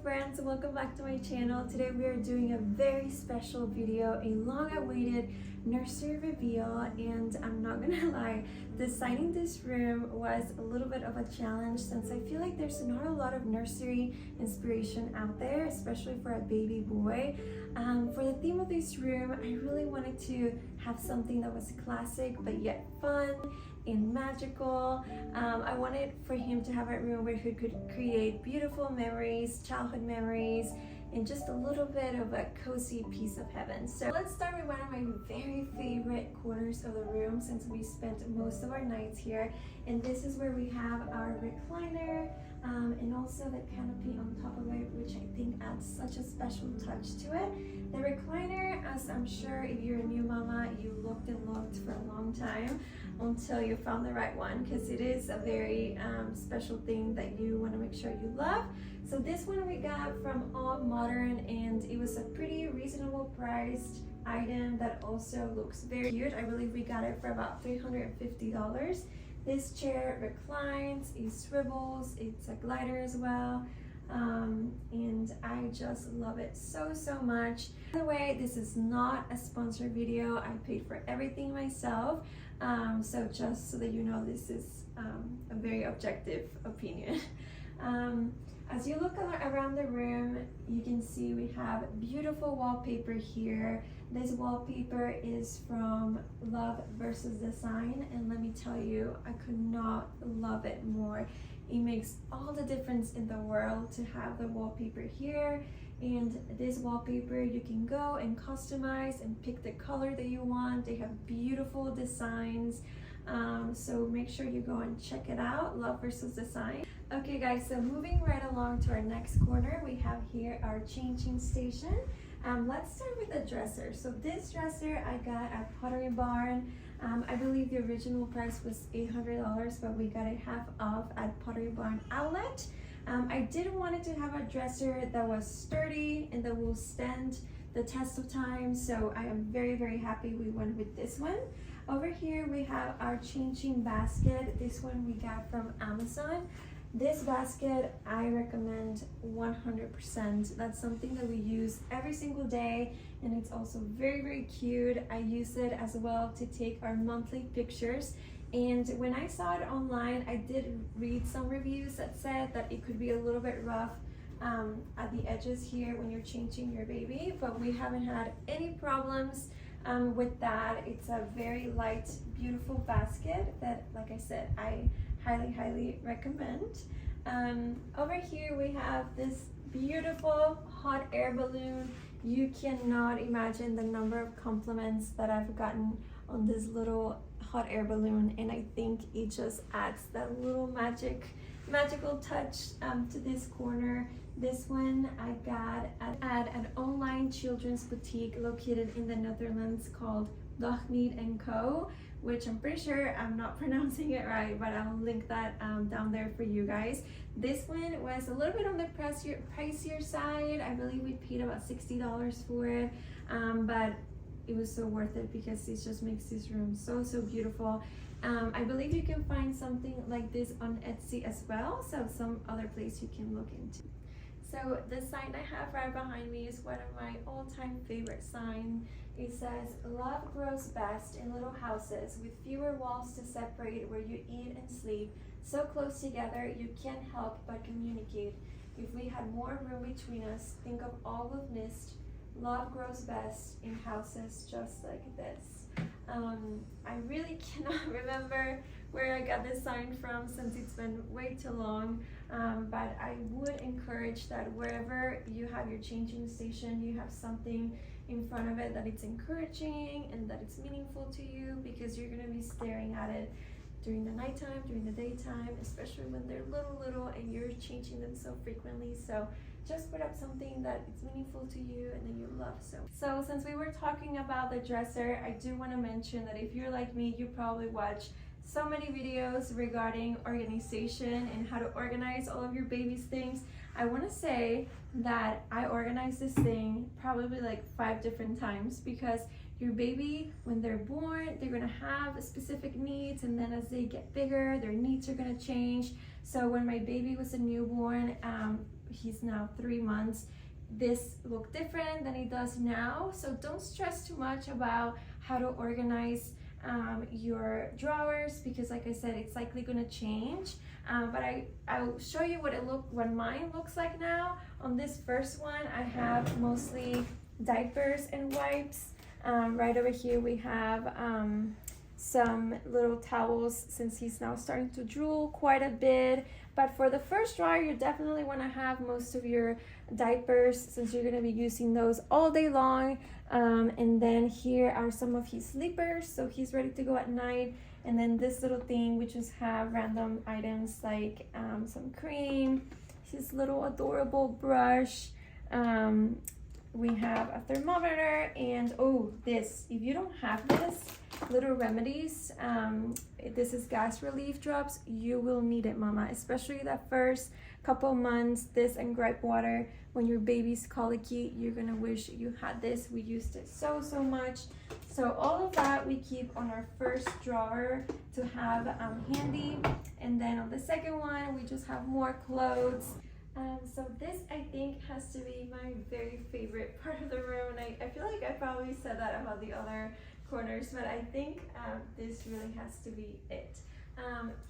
friends, welcome back to my channel. Today we are doing a very special video, a long-awaited nursery reveal, and I'm not gonna lie, designing this room was a little bit of a challenge since I feel like there's not a lot of nursery inspiration out there, especially for a baby boy. For the theme of this room, I really wanted to have something that was classic but yet fun and magical. I wanted for him to have a room where he could create beautiful memories, childhood memories, and just a little bit of a cozy piece of heaven. So let's start with one of my very favorite corners of the room since we spent most of our nights here. And this is where we have our recliner and also the canopy on top of it, which I think adds such a special touch to it. The recliner, as I'm sure if you're a new mama, you looked and looked for a long time until you found the right one, because it is a very special thing that you want to make sure you love. So this one we got from All Modern, and it was a pretty reasonable priced item that also looks very cute. I believe we got it for about $350. This chair reclines, it swivels, it's a glider as well, and I just love it so much. By the way, this is not a sponsored video. I paid for everything myself, so just so that you know, this is a very objective opinion. As you look around the room, you can see we have beautiful wallpaper here. This wallpaper is from Love versus Design, and let me tell you, I could not love it more. It makes all the difference in the world to have the wallpaper here. And this wallpaper you can go and customize and pick the color that you want. They have beautiful designs, so make sure you go and check it out, Love versus Design. Okay guys, so moving right along to our next corner, we have here our changing station. Let's start with the dresser. So this dresser I got at Pottery Barn. I believe the original price was $800, but we got it half off at Pottery Barn Outlet. I did want it to have a dresser that was sturdy and that will stand the test of time, so I am very happy we went with this one. Over here we have our changing basket. This one we got from Amazon. This basket I recommend 100%. That's something that we use every single day, and it's also very cute. I use it as well to take our monthly pictures, and when I saw it online, I did read some reviews that said that it could be a little bit rough at the edges here when you're changing your baby, but we haven't had any problems with that. It's a very light, beautiful basket that, like I said, I highly recommend. Over here we have this beautiful hot air balloon. You cannot imagine the number of compliments that I've gotten on this little hot air balloon, and I think it just adds that little magical touch to this corner. This one I got at an online children's boutique located in the Netherlands called Dagmeet & Co., which I'm pretty sure I'm not pronouncing it right, but I'll link that down there for you guys. This one was a little bit on the pricier side. I believe we paid about $60 for it, but it was so worth it because it just makes this room so beautiful. I believe you can find something like this on Etsy as well, so some other place you can look into. So the sign I have right behind me is one of my all-time favorite signs. It says, "Love grows best in little houses with fewer walls to separate where you eat and sleep, so close together you can't help but communicate. If we had more room between us, think of all we've missed. Love grows best in houses just like this." I really cannot remember where I got this sign from since it's been way too long, but I would encourage that wherever you have your changing station, you have something in front of it that it's encouraging and that it's meaningful to you, because you're going to be staring at it during the nighttime, during the daytime, especially when they're little and you're changing them so frequently. So just put up something that is meaningful to you and that you love. So since we were talking about the dresser, I do want to mention that if you're like me, you probably watch so many videos regarding organization and how to organize all of your baby's things. I want to say that I organized this thing probably like 5 different times, because your baby, when they're born, they're gonna have specific needs, and then as they get bigger, their needs are gonna change. So when my baby was a newborn, he's now 3 months, this look different than it does now. So don't stress too much about how to organize your drawers, because like I said, it's likely gonna change. But I'll show you what mine looks like now. On this first one, I have mostly diapers and wipes. Right over here we have some little towels, since he's now starting to drool quite a bit. But for the first drawer, you definitely want to have most of your diapers, since you're going to be using those all day long. And then here are some of his sleepers, so he's ready to go at night. And then this little thing, we just have random items like some cream, his little adorable brush. We have a thermometer, and oh, this, if you don't have this, Little Remedies, this is gas relief drops. You will need it, mama, especially that first couple months. This and gripe water, when your baby's colicky, you're gonna wish you had this. We used it so much. So all of that we keep on our first drawer to have handy. And then on the second one, we just have more clothes. So this, I think, has to be my very favorite part of the room, and I feel like I probably said that about the other corners, but I think this really has to be it.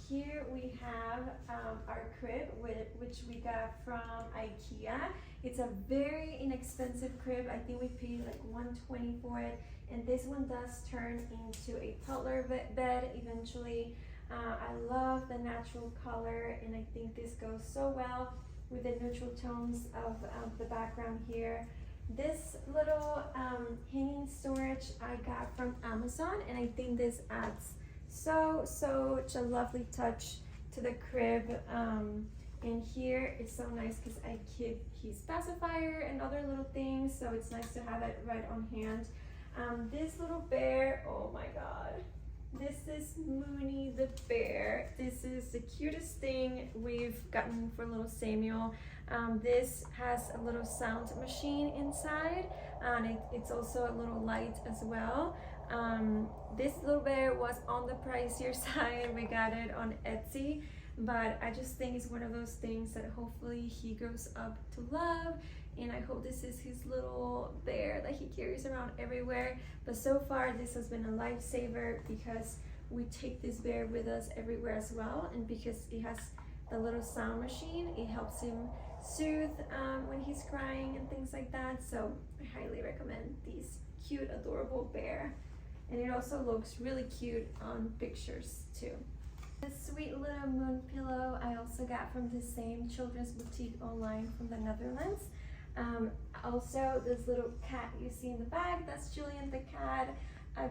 Here we have our crib, which we got from IKEA. It's a very inexpensive crib. I think we paid like $120 for it, and this one does turn into a toddler bed eventually. I love the natural color, and I think this goes so well with the neutral tones of the background here. This little hanging storage I got from Amazon, and I think this adds such a lovely touch to the crib. And here it's so nice because I keep his pacifier and other little things, so it's nice to have it right on hand. This little bear, oh my god, this is Mooney the bear. This is the cutest thing we've gotten for little Samuel. This has a little sound machine inside, and it's also a little light as well. This little bear was on the pricier side. We got it on Etsy, but I just think it's one of those things that hopefully he grows up to love. And I hope this is his little bear that he carries around everywhere. But so far, this has been a lifesaver because we take this bear with us everywhere as well. And because it has the little sound machine, it helps him soothe when he's crying and things like that. So I highly recommend this cute, adorable bear. And it also looks really cute on pictures too. This sweet little moon pillow I also got from the same children's boutique online from the Netherlands. Also, this little cat you see in the bag, that's Julian the cat,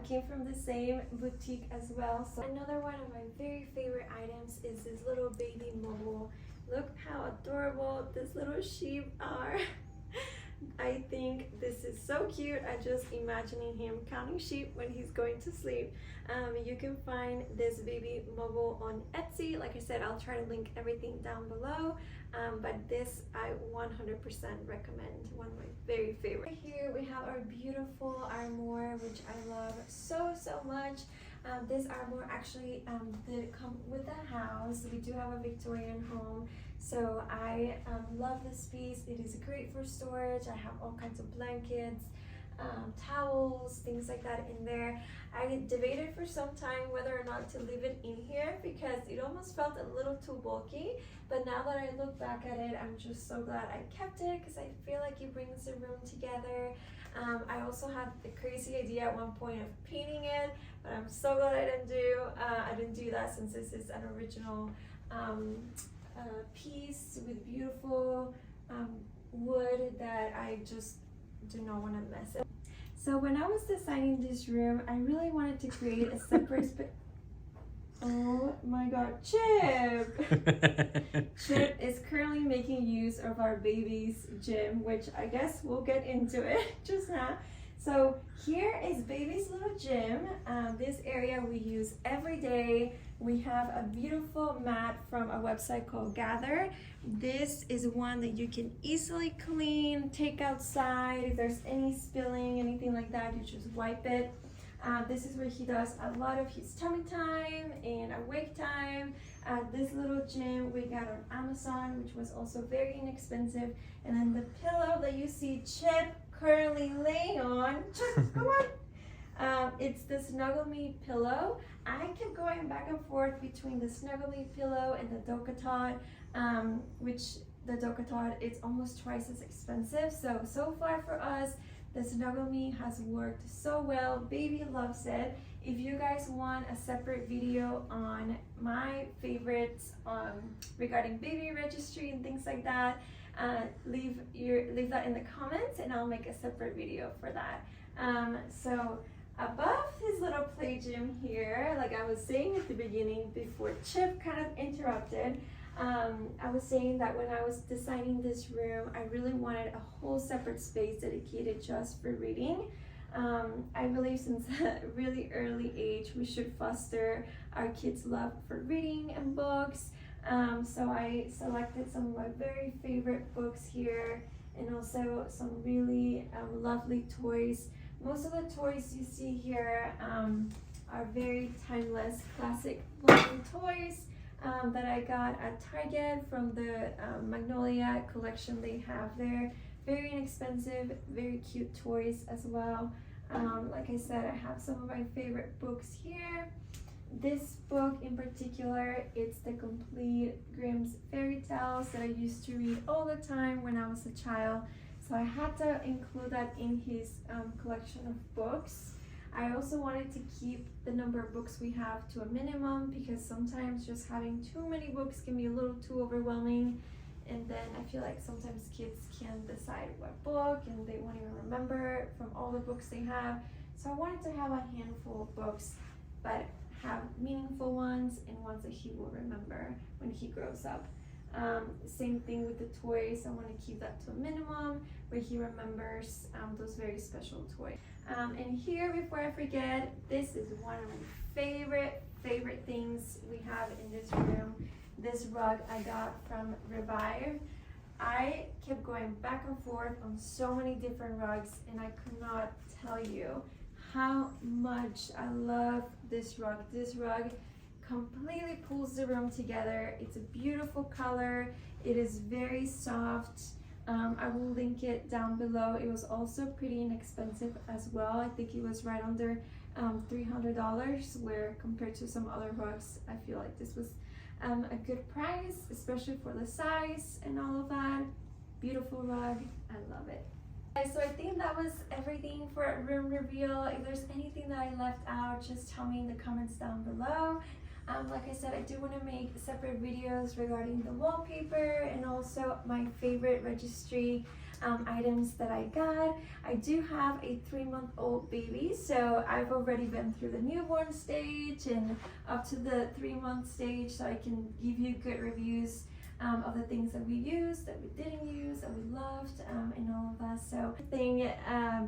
came from the same boutique as well. So another one of my very favorite items is this little baby mobile. Look how adorable these little sheep are. I think this is so cute. I just imagining him counting sheep when he's going to sleep. You can find this baby mobile on Etsy. Like I said, I'll try to link everything down below. But this I 100% recommend. One of my very favorite. Here we have our beautiful Armoire, which I love so much. This Armoire actually did come with the house. We do have a Victorian home, so I love this piece. It is great for storage. I have all kinds of blankets, towels, things like that in there. I debated for some time whether or not to leave it in here because it almost felt a little too bulky, but now that I look back at it, I'm just so glad I kept it because I feel like it brings the room together. I also had the crazy idea at one point of painting it, but I'm so glad I didn't do that since this is an original piece with beautiful wood that I just do not want to mess it. So when I was designing this room, I really wanted to create a separate space. Oh my god, Chip! Chip is currently making use of our baby's gym, which I guess we'll get into it just now. So here is baby's little gym. This area we use every day. We have a beautiful mat from a website called Gather. This is one that you can easily clean, take outside. If there's any spilling, anything like that, you just wipe it. This is where he does a lot of his tummy time and awake time. This little gym we got on Amazon, which was also very inexpensive. And then the pillow that you see Chip currently laying on, Chip, come on. It's the Snuggle Me pillow. I kept going back and forth between the Snuggle Me pillow and the Docatot, which the Docatot it's almost twice as expensive. So far for us, the Snuggle Me has worked so well. Baby loves it. If you guys want a separate video on my favorites regarding baby registry and things like that, leave that in the comments and I'll make a separate video for that. So above his little play gym here, like I was saying at the beginning before Chip kind of interrupted, I was saying that when I was designing this room, I really wanted a whole separate space dedicated just for reading. I believe since a really early age, we should foster our kids' love for reading and books. So I selected some of my very favorite books here and also some really lovely toys. Most of the toys you see here are very timeless, classic looking toys that I got at Target from the Magnolia collection they have there. Very inexpensive, very cute toys as well. Like I said, I have some of my favorite books here. This book in particular, it's the complete Grimm's fairy tales that I used to read all the time when I was a child. So I had to include that in his collection of books. I also wanted to keep the number of books we have to a minimum because sometimes just having too many books can be a little too overwhelming. And then I feel like sometimes kids can't decide what book and they won't even remember from all the books they have. So I wanted to have a handful of books, but have meaningful ones and ones that he will remember when he grows up. Same thing with the toys. I want to keep that to a minimum where he remembers those very special toys. And here, before I forget, this is one of my favorite things we have in this room. This rug I got from Revive. I kept going back and forth on so many different rugs and I could not tell you how much I love this rug. This rug completely pulls the room together. It's a beautiful color. It is very soft. I will link it down below. It was also pretty inexpensive as well. I think it was right under $300, where compared to some other rugs, I feel like this was a good price, especially for the size and all of that. Beautiful rug. I love it. So I think that was everything for a room reveal. If there's anything that I left out, just tell me in the comments down below. Like I said, I do want to make separate videos regarding the wallpaper and also my favorite registry items that I got. I do have a 3-month-old baby, so I've already been through the newborn stage and up to the 3-month stage, so I can give you good reviews of the things that we used, that we didn't use, that we loved, and all of that. So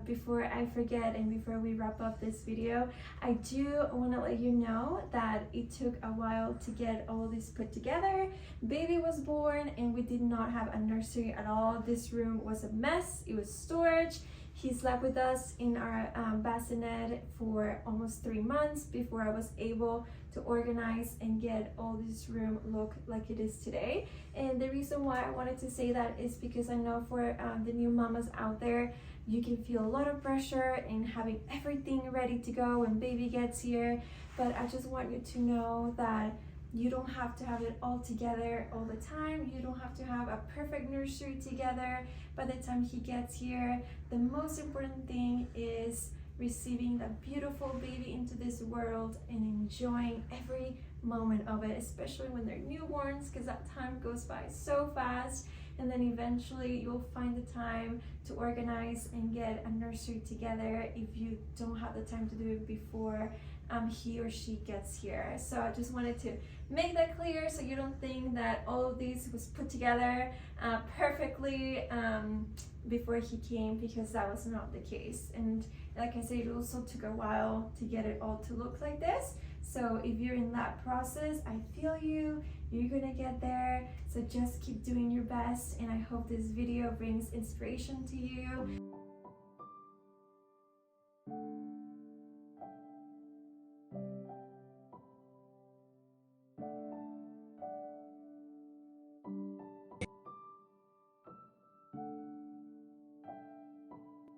before I forget and before we wrap up this video, I do want to let you know that it took a while to get all this put together. Baby was born and we did not have a nursery at all. This room was a mess. It was storage. He slept with us in our bassinet for almost 3 months before I was able to organize and get all this room look like it is today. And the reason why I wanted to say that is because I know for the new mamas out there, you can feel a lot of pressure in having everything ready to go when baby gets here. But I just want you to know that you don't have to have it all together all the time. You don't have to have a perfect nursery together by the time he gets here. The most important thing is receiving that beautiful baby into this world and enjoying every moment of it, especially when they're newborns, because that time goes by so fast. And then eventually you'll find the time to organize and get a nursery together if you don't have the time to do it before he or she gets here. So I just wanted to make that clear so you don't think that all of this was put together perfectly before he came, because that was not the case. And like I said, it also took a while to get it all to look like this. So if you're in that process, I feel you. You're gonna get there. So just keep doing your best, and I hope this video brings inspiration to you.